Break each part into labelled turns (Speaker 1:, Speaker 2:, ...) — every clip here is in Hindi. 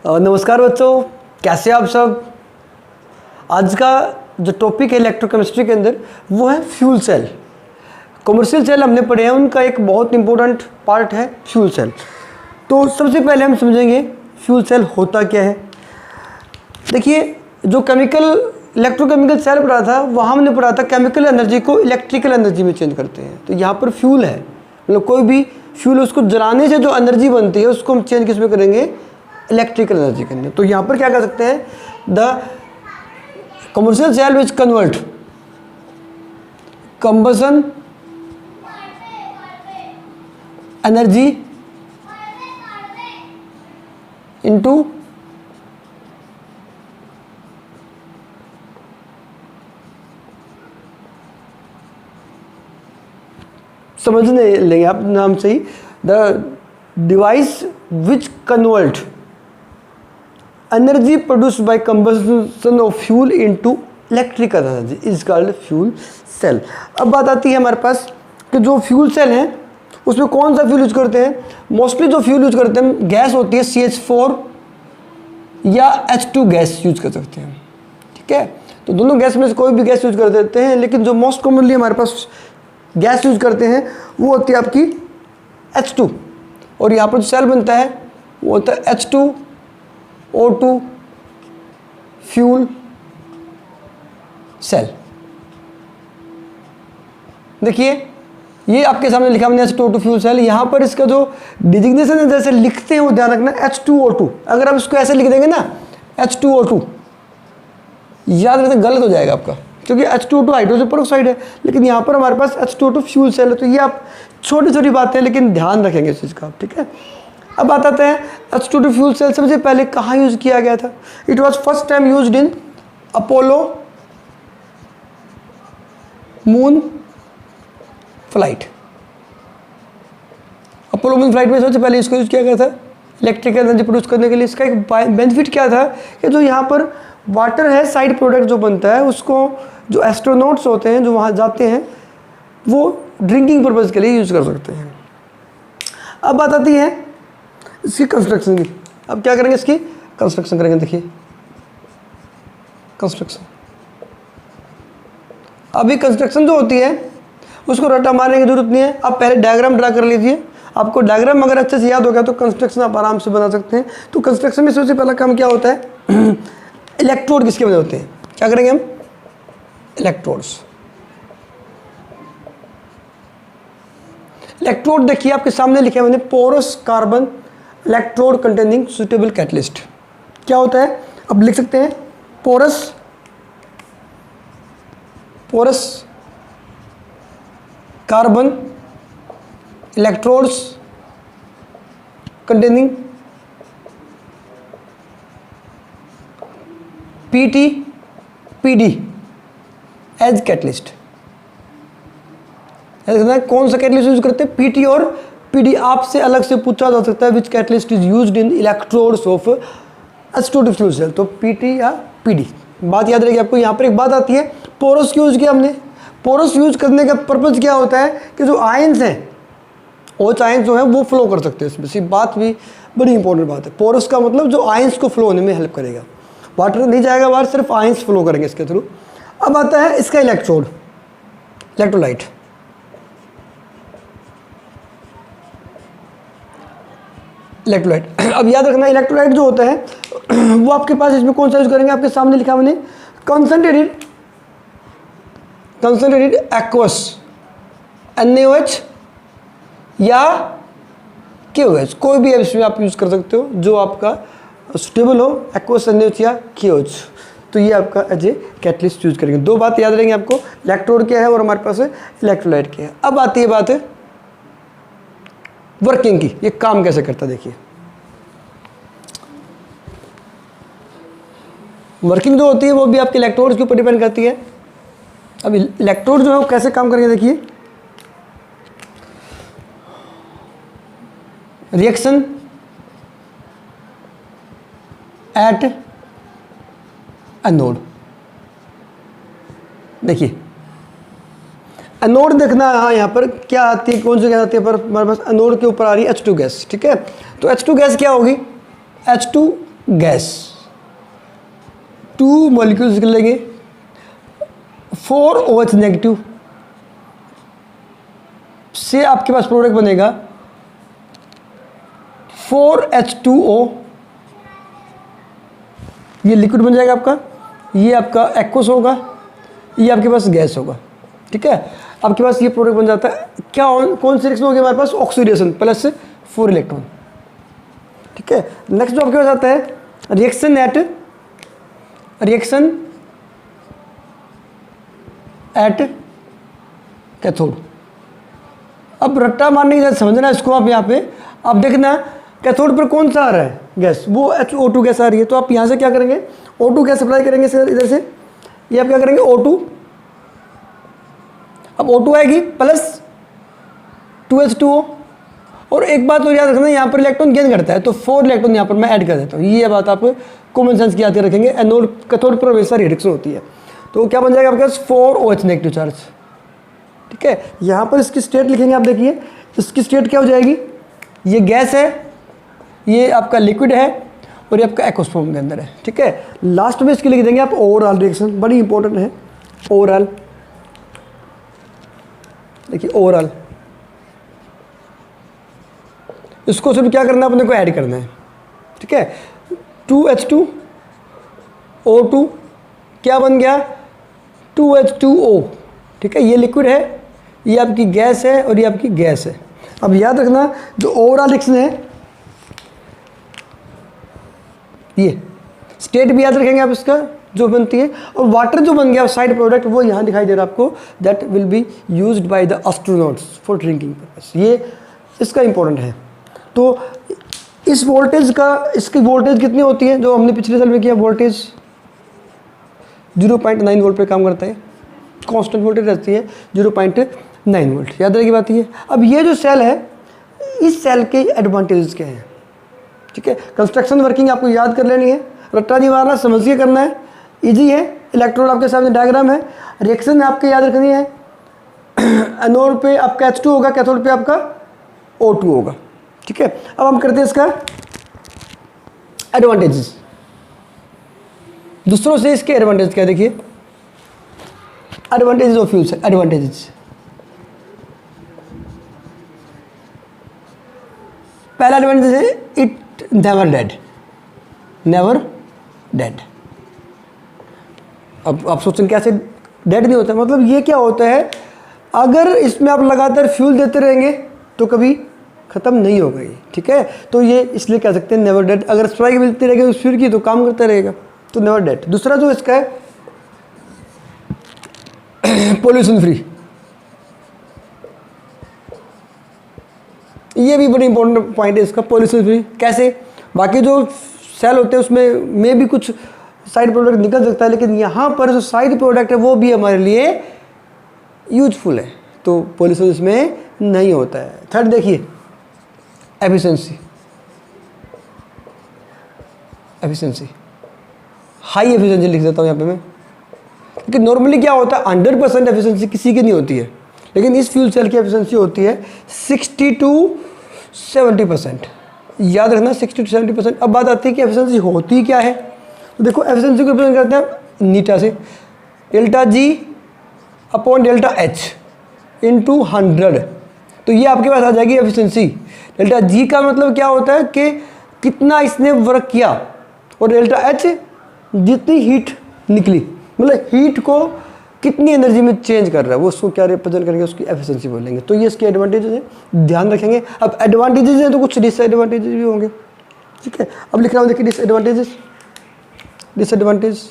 Speaker 1: नमस्कार बच्चों, कैसे आप सब। आज का जो टॉपिक है इलेक्ट्रोकेमिस्ट्री के अंदर वो है फ्यूल सेल। कमर्शियल सेल हमने पढ़े हैं, उनका एक बहुत इंपॉर्टेंट पार्ट है फ्यूल सेल। तो सबसे पहले हम समझेंगे फ्यूल सेल होता क्या है। देखिए, जो इलेक्ट्रोकेमिकल सेल पढ़ा था वहाँ हमने पढ़ा था केमिकल एनर्जी को इलेक्ट्रिकल एनर्जी में चेंज करते हैं। तो यहाँ पर फ्यूल है, मतलब कोई भी फ्यूल उसको जलाने से जो एनर्जी बनती है उसको हम चेंज किस में करेंगे, इलेक्ट्रिकल एनर्जी के अंदर। तो यहाँ पर क्या कर सकते हैं, the commercial cell which convert combustion energy into समझने लेंगे आप नाम से ही, the device which convert energy produced by combustion of fuel into electrical energy is called fuel cell. अब बात आती है हमारे पास कि जो फ्यूल सेल है उसमें कौन सा फ्यूल यूज करते हैं। मोस्टली जो फ्यूल यूज करते हैं गैस होती है CH4 या H2 गैस यूज कर सकते हैं, ठीक है। तो दोनों गैस में से कोई भी गैस यूज कर देते हैं, लेकिन जो मोस्ट कॉमनली हमारे पास गैस यूज करते हैं वो होती है आपकी H2, और यहाँ पर जो सेल बनता है वो होता है H2O2 फ्यूल सेल। देखिए, ये आपके सामने लिखा मैंने H2O2 फ्यूल सेल। यहाँ पर इसका जो डिजिग्नेशन है जैसे लिखते हैं वो ध्यान रखना, H2O2। अगर आप इसको ऐसे लिख देंगे ना H2O2, याद रखना गलत हो जाएगा आपका, क्योंकि H2O2 हाइड्रोजन पेरोक्साइड है, लेकिन यहाँ पर हमारे पास H2O2 फ्यूल सेल है। तो ये आप छोटी छोटी बातें लेकिन ध्यान रखेंगे इस चीज़ का, ठीक है। अब बात आते हैं H2O2 फ्यूल सेल सबसे पहले कहाँ यूज किया गया था। It was first time used in Apollo moon flight. Apollo moon flight में सबसे पहले इसको यूज किया गया था इलेक्ट्रिकल एनर्जी प्रोड्यूस करने के लिए। इसका एक बेनिफिट क्या था कि जो यहाँ पर वाटर है, साइड प्रोडक्ट जो बनता है उसको जो एस्ट्रोनॉट्स होते हैं जो वहाँ जाते हैं वो ड्रिंकिंग पर्पज़ के लिए यूज़ कर सकते हैं। अब बात आती है इसकी कंस्ट्रक्शन की। अब क्या करेंगे, इसकी कंस्ट्रक्शन करेंगे। देखिए कंस्ट्रक्शन, अभी कंस्ट्रक्शन जो होती है उसको रट्टा मारने की जरूरत नहीं है। आप पहले डायग्राम ड्रा कर लीजिए। आपको डायग्राम अगर अच्छे से याद हो गया तो कंस्ट्रक्शन आप आराम से बना सकते हैं। तो कंस्ट्रक्शन में सबसे पहला काम क्या होता है, इलेक्ट्रोड किसके बने होते हैं, क्या करेंगे हम, इलेक्ट्रोड्स। इलेक्ट्रोड देखिए आपके सामने लिखे मैंने, porous carbon electrode containing suitable catalyst. क्या होता है, अब लिख सकते हैं porous carbon electrodes containing PD as catalyst. कौन सा कैटलिस्ट यूज करते हैं, PT और PD। आपसे अलग से पूछा जा सकता है which catalyst is used in electrodes of H2O2 fuel cell, तो PT या PD। बात याद रहेगी आपको। यहाँ पर एक बात आती है, पोरस यूज किया हमने। पोरस यूज करने का पर्पज क्या होता है कि जो आयंस हैं OH आयंस जो है वो फ्लो कर सकते हैं इसमें। सी बात भी बड़ी इंपॉर्टेंट बात है। पोरस का मतलब जो आयंस को फ्लो होने में हेल्प करेगा, वाटर नहीं जाएगा बाहर, सिर्फ आयंस फ्लो करेंगे इसके थ्रू। अब आता है इसका इलेक्ट्रोड, इलेक्ट्रोलाइट। अब याद रखना इलेक्ट्रोलाइट जो होता है वो आपके पास इसमें कौन सा यूज करेंगे, आपके सामने लिखा मैंने कंसंट्रेटेड एक्वस NaOH या KOH, कोई भी इसमें आप यूज कर सकते हो जो आपका सुटेबल हो, एक्वस NaOH या KOH। तो ये आपका एज ए कैटलिस्ट यूज करेंगे। दो बात याद रहेंगे आपको, इलेक्ट्रोड क्या है और हमारे पास इलेक्ट्रोलाइट क्या है। अब आती है बात है वर्किंग की, ये काम कैसे करता है। देखिए वर्किंग जो होती है वो भी आपके इलेक्ट्रोड्स के ऊपर डिपेंड करती है। अब इलेक्ट्रोड जो है वो कैसे काम करेंगे, देखिए रिएक्शन एट एनोड। देखिए एनोड देखना, हाँ यहाँ पर क्या आती है, कौन सी गैस आती है, पर हमारे पास एनोड के ऊपर आ रही है H2 गैस, ठीक है। तो H2 गैस क्या होगी, H2 गैस, 2 मॉलिक्यूल्स निकलेंगे, 4 OH नेगेटिव से आपके पास प्रोडक्ट बनेगा 4H2O, ये लिक्विड बन जाएगा आपका, ये आपका एक्वस होगा, ये आपके पास गैस होगा। ठीक है, आपके पास ये प्रोडक्ट बन जाता है। क्या कौन सी रिएक्शन होगी हमारे पास? Oxidation plus 4 electron. ठीक है, नेक्स्ट जो आपके पास आता है रिएक्शन एट कैथोड। अब रट्टा मारने की जरूरत समझना इसको आप यहाँ पे। अब देखना कैथोड पर कौन सा आ रहा है गैस, वो HO2 गैस आ रही है। तो आप यहाँ से क्या करेंगे, O2 गैस सप्लाई करेंगे सर इधर से, ये आप क्या करेंगे O2, अब O2 आएगी प्लस 2H2O। और एक बात और याद रखना, यहाँ पर इलेक्ट्रॉन गेन करता है तो 4 इलेक्ट्रॉन यहाँ पर मैं ऐड कर देता हूँ। ये बात आप कॉमन सेंस की याद रखेंगे। एनोड कैथोड पर हमेशा रिडक्शन होती है। तो क्या बन जाएगा आपके पास 4 OH नेगेटिव चार्ज। ठीक है, यहाँ पर इसकी स्टेट लिखेंगे आप, देखिए इसकी स्टेट क्या हो जाएगी, ये गैस है, ये आपका लिक्विड है और ये आपका एक्वस फॉर्म के अंदर है। ठीक है, लास्ट में इसके लिख देंगे आप ओवरऑल रिएक्शन, बड़ी इंपॉर्टेंट है ओवरऑल। देखिए ओवरऑल, इसको सिर्फ क्या करना है, अपने को ऐड करना है। ठीक है, 2H2O2 क्या बन गया 2H2O। ठीक है, ये लिक्विड है, ये आपकी गैस है और ये आपकी गैस है। अब याद रखना जो ओवरऑल रिएक्शन है, ये स्टेट भी याद रखेंगे आप इसका जो बनती है। और वाटर जो बन गया साइड प्रोडक्ट वो यहाँ दिखाई दे रहा है आपको, that will be used by the astronauts for drinking purpose. ये इसका इंपॉर्टेंट है। तो इस वोल्टेज का, इसकी वोल्टेज कितनी होती है जो हमने पिछले साल में किया, वोल्टेज 0.9 वोल्ट पे काम करता है, कांस्टेंट वोल्टेज रहती है 0.9 वोल्ट। याद रहेगी बात ये। अब ये जो सेल है, इस सेल के एडवांटेजेस क्या हैं? ठीक है, कंस्ट्रक्शन वर्किंग आपको याद कर लेनी है, रट्टा नहीं मारना, समझ के करना है, इजी है। इलेक्ट्रोड आपके सामने डायग्राम है, रिएक्शन आपके याद रखनी है। एनोड पे आपका H2 होगा, कैथोड पे आपका O2 होगा। ठीक है, अब हम करते हैं इसका एडवांटेजेस, दूसरों से इसके एडवांटेज क्या, देखिए advantages of fuel cell. Advantages, पहला एडवांटेज है it never dead, never dead. अब आप सोचें कैसे डेड नहीं होता, मतलब ये क्या होता है, अगर इसमें आप लगातार फ्यूल देते रहेंगे तो कभी ख़त्म नहीं होगा ये। ठीक है, तो ये इसलिए कह सकते हैं नेवर डेड। अगर सप्लाई मिलती रहेगी उस फ्यूल की तो काम करता रहेगा, तो नेवर डेड। दूसरा जो इसका है पोल्यूशन फ्री, ये भी बड़ी इंपॉर्टेंट पॉइंट है इसका, पोल्यूशन फ्री। कैसे, बाकी जो सेल होते हैं उसमें में भी कुछ साइड प्रोडक्ट निकल सकता है, लेकिन यहाँ पर जो साइड प्रोडक्ट है वो भी हमारे लिए यूजफुल है, तो पोल्यूशन इसमें नहीं होता है। थर्ड देखिए एफिशिएंसी, एफिशिएंसी हाई एफिशिएंसी लिख देता हूँ यहाँ पे मैं, क्योंकि नॉर्मली क्या होता है 100% एफिशिएंसी किसी की नहीं होती है, लेकिन इस फ्यूल सेल की एफिशिएंसी होती है 60 to 70%। याद रखना 60 to 70%। अब बात आती है कि एफिशिएंसी होती क्या है, तो देखो एफिशिएंसी को रिप्रेजेंट करते हैं नीटा से, delta G upon delta H into 100। तो ये आपके पास आ जाएगी एफिशिएंसी। डेल्टा जी का मतलब क्या होता है कि कितना इसने वर्क किया, और डेल्टा एच जितनी हीट निकली, मतलब हीट को कितनी एनर्जी में चेंज कर रहा है, वो उसको क्या रिप्रेजेंट करेंगे, उसकी एफिशिएंसी बोलेंगे। तो ये इसके एडवांटेजेस हैं, ध्यान रखेंगे। अब एडवांटेजेस हैं तो कुछ डिसएडवांटेजेस भी होंगे। ठीक है, अब लिख रहा हूँ, देखिए डिसएडवांटेजेस, डिसएडवांटेज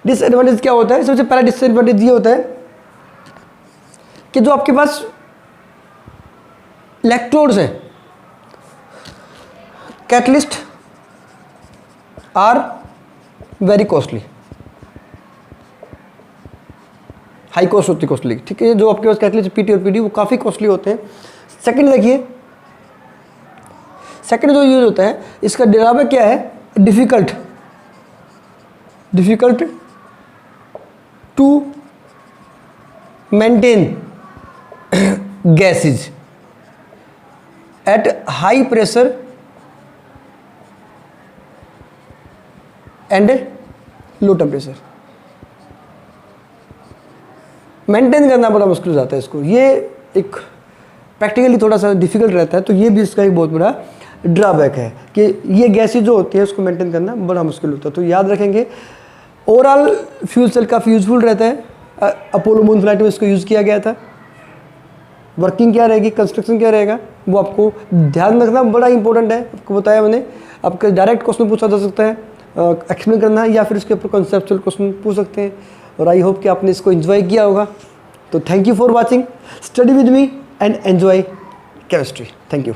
Speaker 1: डिसएडवांटेज क्या होता है, सबसे पहला डिसएडवांटेज ये होता है कि जो आपके पास इलेक्ट्रोड्स हैं, catalyst are very costly, high cost होती है, कॉस्टली। ठीक है, जो आपके पास कैटलिस्ट पीटी और पीडी वो काफ़ी कॉस्टली होते हैं। सेकंड देखिए, सेकंड जो यूज होता है इसका ड्रॉबैक क्या है, difficult, difficult to maintain gases at high pressure and low temperature। Maintain करना बड़ा मुश्किल हो जाता है इसको, ये एक प्रैक्टिकली थोड़ा सा डिफिकल्ट रहता है, तो ये भी इसका एक बहुत बड़ा ड्रॉबैक है कि ये गैसेज जो होती है उसको मेंटेन करना बड़ा मुश्किल होता है। तो याद रखेंगे ओवरऑल फ्यूल सेल काफ़ी यूजफुल रहता है। अपोलो मून फ्लाइट में इसको यूज़ किया गया था। वर्किंग क्या रहेगी, कंस्ट्रक्शन क्या रहेगा, वो आपको ध्यान रखना बड़ा इंपॉर्टेंट है। आपको बताया मैंने, आपके डायरेक्ट क्वेश्चन पूछा जा सकता है, एक्सप्लेन करना है, या फिर इसके ऊपर कॉन्सेप्चुअल क्वेश्चन पूछ सकते हैं। और आई होप कि आपने इसको एंजॉय किया होगा। तो thank you for watching, study with me and enjoy chemistry. Thank you.